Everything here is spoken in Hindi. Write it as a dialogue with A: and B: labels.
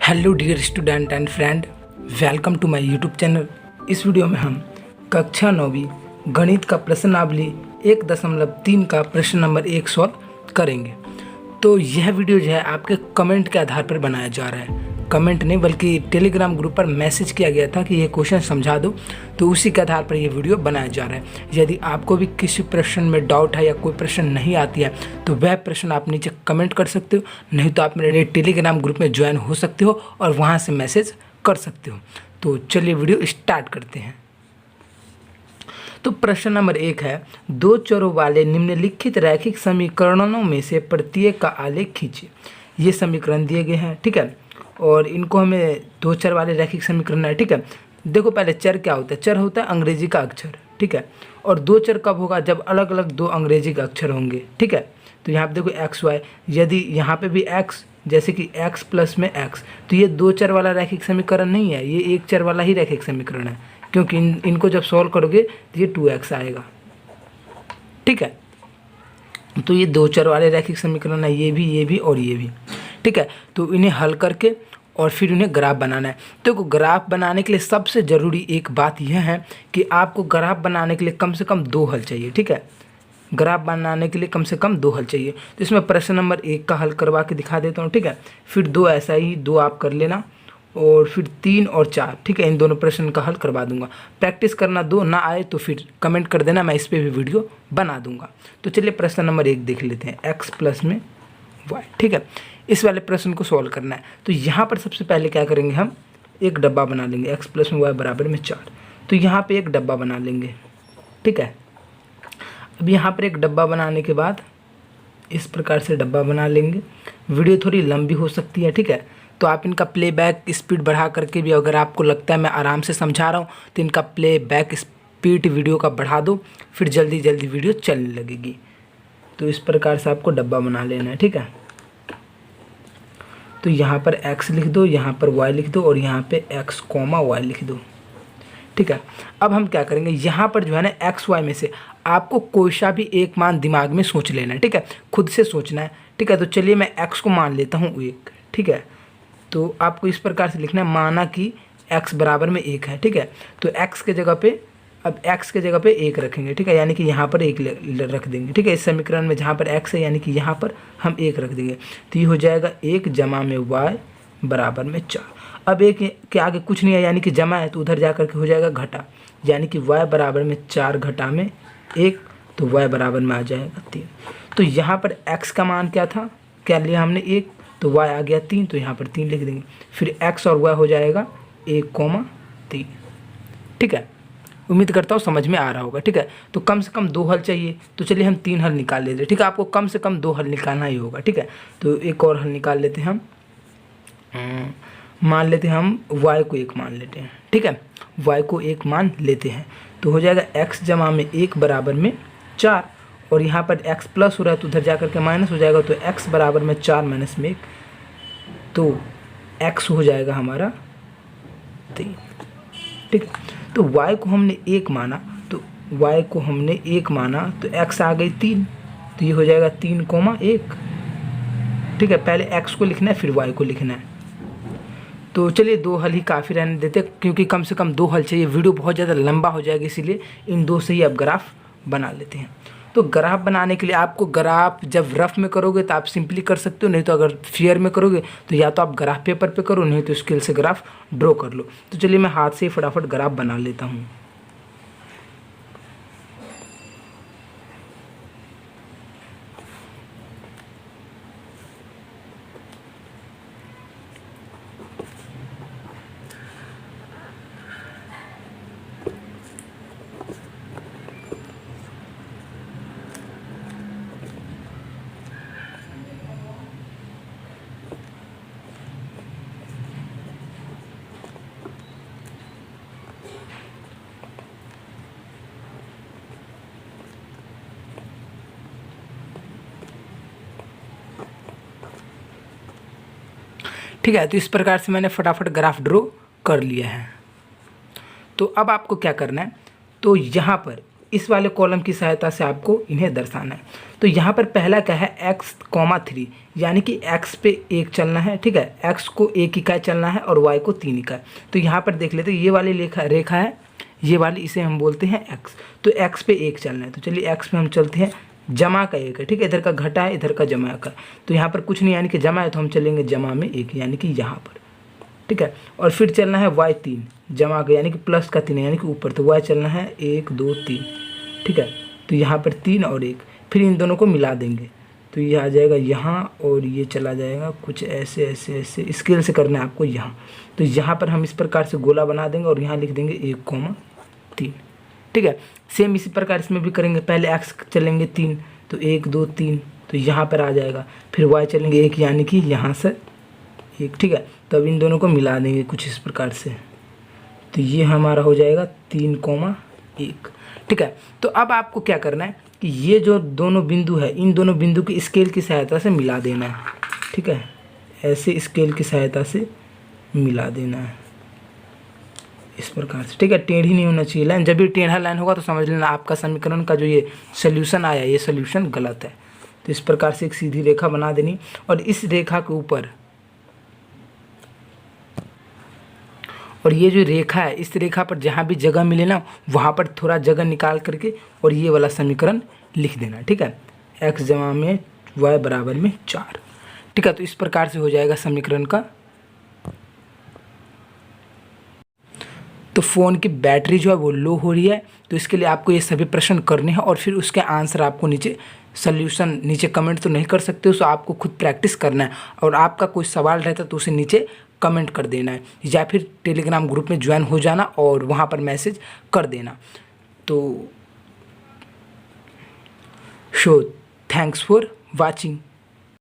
A: Hello dear student and friend, welcome to my YouTube channel. इस वीडियो में हम कक्षा 9वीं गणित का प्रश्नावली 1.3 का प्रश्न नंबर 1 सॉल्व करेंगे। तो यह वीडियो जो है आपके कमेंट के आधार पर बनाया जा रहा है। कमेंट नहीं बल्कि टेलीग्राम ग्रुप पर मैसेज किया गया था कि ये क्वेश्चन समझा दो, तो उसी के आधार पर ये वीडियो बनाया जा रहा है। यदि आपको भी किसी प्रश्न में डाउट है या कोई प्रश्न नहीं आती है तो वह प्रश्न आप नीचे कमेंट कर सकते हो, नहीं तो आप मेरे टेलीग्राम ग्रुप में ज्वाइन हो सकते हो और वहाँ से मैसेज कर सकते हो। तो चलिए वीडियो स्टार्ट करते हैं। तो प्रश्न नंबर 1 है, दो चरों वाले निम्नलिखित रैखिक समीकरणों में से प्रत्येक का आलेख खींचिए। ये समीकरण दिए गए हैं, ठीक है, और इनको हमें दो चर वाले रैखिक समीकरण है, ठीक है। देखो पहले चर क्या होता है? चर होता है अंग्रेजी का अक्षर, ठीक है। और दो चर कब होगा? जब अलग अलग दो अंग्रेजी के अक्षर होंगे, ठीक है। तो यहाँ पे देखो एक्स वाई, यदि यहाँ पे भी एक्स, जैसे कि x प्लस में x, तो ये दो चर वाला रैखिक समीकरण नहीं है, ये एक चर वाला ही रैखिक समीकरण है, क्योंकि इनको जब सॉल्व करोगे तो ये 2x आएगा, ठीक है। तो ये दो चर वाले रैखिक समीकरण है, ये भी और ये भी, ठीक है। तो इन्हें हल करके और फिर उन्हें ग्राफ बनाना है। तो ग्राफ बनाने के लिए सबसे ज़रूरी एक बात यह है कि आपको ग्राफ बनाने के लिए कम से कम 2 हल चाहिए, ठीक है। ग्राफ बनाने के लिए कम से कम 2 हल चाहिए। तो इसमें प्रश्न नंबर 1 का हल करवा के दिखा देता हूँ, ठीक है। फिर 2 ऐसा ही 2 आप कर लेना, और फिर 3 और 4, ठीक है, इन दोनों प्रश्न का हल करवा दूंगा। प्रैक्टिस करना, 2 ना आए तो फिर कमेंट कर देना, मैं इस पर भी वीडियो बना दूंगा। तो चलिए प्रश्न नंबर 1 देख लेते हैं, x प्लस में y, ठीक है। इस वाले प्रश्न को सॉल्व करना है। तो यहाँ पर सबसे पहले क्या करेंगे, हम एक डब्बा बना लेंगे, x प्लस में y बराबर में 4। तो यहाँ पर एक डब्बा बना लेंगे, ठीक है। अब यहाँ पर एक डब्बा बनाने के बाद इस प्रकार से डब्बा बना लेंगे। वीडियो थोड़ी लंबी हो सकती है, ठीक है, तो आप इनका प्लेबैक स्पीड बढ़ा करके भी, अगर आपको लगता है मैं आराम से समझा रहा हूँ तो इनका प्लेबैक स्पीड वीडियो का बढ़ा दो, फिर जल्दी जल्दी वीडियो चलने लगेगी। तो इस प्रकार से आपको डब्बा बना लेना है, ठीक है। तो यहाँ पर x लिख दो, यहाँ पर y लिख दो, और यहाँ पे x, y लिख दो, ठीक है। अब हम क्या करेंगे, यहाँ पर जो है ना एक्स वाई में से आपको कोई सा भी एक मान दिमाग में सोच लेना है, ठीक है, खुद से सोचना है, ठीक है। तो चलिए मैं x को मान लेता हूँ 1, ठीक है। तो आपको इस प्रकार से लिखना है, माना कि x बराबर में 1 है, ठीक है। तो x के जगह पे, अब x के जगह पे 1 रखेंगे, ठीक है, यानी कि यहाँ पर 1 रख देंगे, ठीक है। इस समीकरण में जहाँ पर x है यानी कि यहाँ पर हम 1 रख देंगे। तो ये हो जाएगा 1 जमा में y बराबर में 4। अब 1 के आगे कुछ नहीं है, यानी कि जमा है, तो उधर जा करके हो जाएगा घटा, यानी कि y बराबर में 4 घटा में 1, तो y बराबर में आ जाएगा 3। तो यहाँ पर x का मान क्या था, क्या लिया हमने 1, तो y आ गया 3, तो यहाँ पर 3 लिख देंगे। फिर x और y हो जाएगा 1,3, ठीक है। उम्मीद करता हूँ समझ में आ रहा होगा, ठीक है। तो कम से कम 2 हल चाहिए, तो चलिए हम 3 हल निकाल लेते हैं, ठीक है। आपको कम से कम 2 हल निकालना ही होगा, ठीक है। तो एक और हल निकाल लेते हैं हम, मान लेते हैं हम y को 1 मान लेते हैं, ठीक है, y को 1 मान लेते हैं। तो हो जाएगा x जमा में 1 बराबर में 4, और यहाँ पर x प्लस हो रहा है तो उधर जा करके माइनस हो जाएगा, तो x बराबर में 4 माइनस में 1, तो x हो जाएगा हमारा 3, ठीक है। तो y को हमने 1 माना, तो y को हमने 1 माना तो x आ गई 3, तो ये हो जाएगा 3,1, ठीक है। पहले x को लिखना है फिर y को लिखना है। तो चलिए 2 हल ही काफ़ी रहने देते, क्योंकि कम से कम 2 हल चाहिए, वीडियो बहुत ज़्यादा लंबा हो जाएगा, इसीलिए इन 2 से ही आप ग्राफ बना लेते हैं। तो ग्राफ बनाने के लिए आपको, ग्राफ जब रफ में करोगे तो आप सिंपली कर सकते हो, नहीं तो अगर फेयर में करोगे तो या तो आप ग्राफ पेपर पे करो, नहीं तो स्केल से ग्राफ ड्रॉ कर लो। तो चलिए मैं हाथ से ही फटाफट ग्राफ बना लेता हूँ। ठीक है, तो इस प्रकार से मैंने फटाफट ग्राफ ड्रॉ कर लिया है। तो अब आपको क्या करना है, तो यहाँ पर इस वाले कॉलम की सहायता से आपको इन्हें दर्शाना है। तो यहाँ पर पहला क्या है, x,3 यानी कि x पे 1 चलना है, ठीक है, x को 1 इकाई चलना है और y को 3 इकाई। तो यहाँ पर देख लेते हैं, ये वाली रेखा है, ये वाली, इसे हम बोलते हैं x। तो x पे 1 चलना है, तो चलिए x पे हम चलते हैं, जमा का 1 है, ठीक है, इधर का घटा है, इधर का जमा का। तो यहाँ पर कुछ नहीं यानी कि जमा है, तो हम चलेंगे जमा में 1 यानी कि यहाँ पर, ठीक है। और फिर चलना है y 3, जमा का यानी कि प्लस का 3 यानी कि ऊपर, तो y चलना है 1 2 3, ठीक है। तो यहाँ पर 3 और 1, फिर इन दोनों को मिला देंगे, तो ये आ जाएगा यहाँ और ये चला जाएगा कुछ ऐसे ऐसे ऐसे, स्केल से करना है आपको यहाँ। तो यहाँ पर हम इस प्रकार से गोला बना देंगे और यहाँ लिख देंगे 1,3, ठीक है। सेम इसी प्रकार इसमें भी करेंगे, पहले x चलेंगे 3, तो 1 2 3, तो यहाँ पर आ जाएगा, फिर y चलेंगे 1 यानी कि यहाँ से 1, ठीक है। तो अब इन दोनों को मिला देंगे कुछ इस प्रकार से, तो ये हमारा हो जाएगा 3,1, ठीक है। तो अब आपको क्या करना है कि ये जो दोनों बिंदु है, इन दोनों बिंदु की स्केल की सहायता से मिला देना है, ठीक है, ऐसे स्केल की सहायता से मिला देना है इस प्रकार से, ठीक है। टेढ़ी नहीं होना चाहिए लाइन, जब भी टेढ़ा लाइन होगा तो समझ लेना आपका समीकरण का जो ये सोल्यूशन आया, ये सोल्यूशन गलत है। तो इस प्रकार से एक सीधी रेखा बना देनी, और इस रेखा के ऊपर, और ये जो रेखा है, इस रेखा पर जहाँ भी जगह मिले ना, वहाँ पर थोड़ा जगह निकाल करके और ये वाला समीकरण लिख देना, ठीक है, x जमा में y बराबर में 4, ठीक है। तो इस प्रकार से हो जाएगा समीकरण का। तो फ़ोन की बैटरी जो है वो लो हो रही है, तो इसके लिए आपको ये सभी प्रश्न करने हैं और फिर उसके आंसर आपको नीचे सोल्यूशन, नीचे कमेंट तो नहीं कर सकते हो, तो आपको खुद प्रैक्टिस करना है। और आपका कोई सवाल रहता है तो उसे नीचे कमेंट कर देना है, या फिर टेलीग्राम ग्रुप में ज्वाइन हो जाना और वहाँ पर मैसेज कर देना। तो थैंक्स फॉर वाचिंग।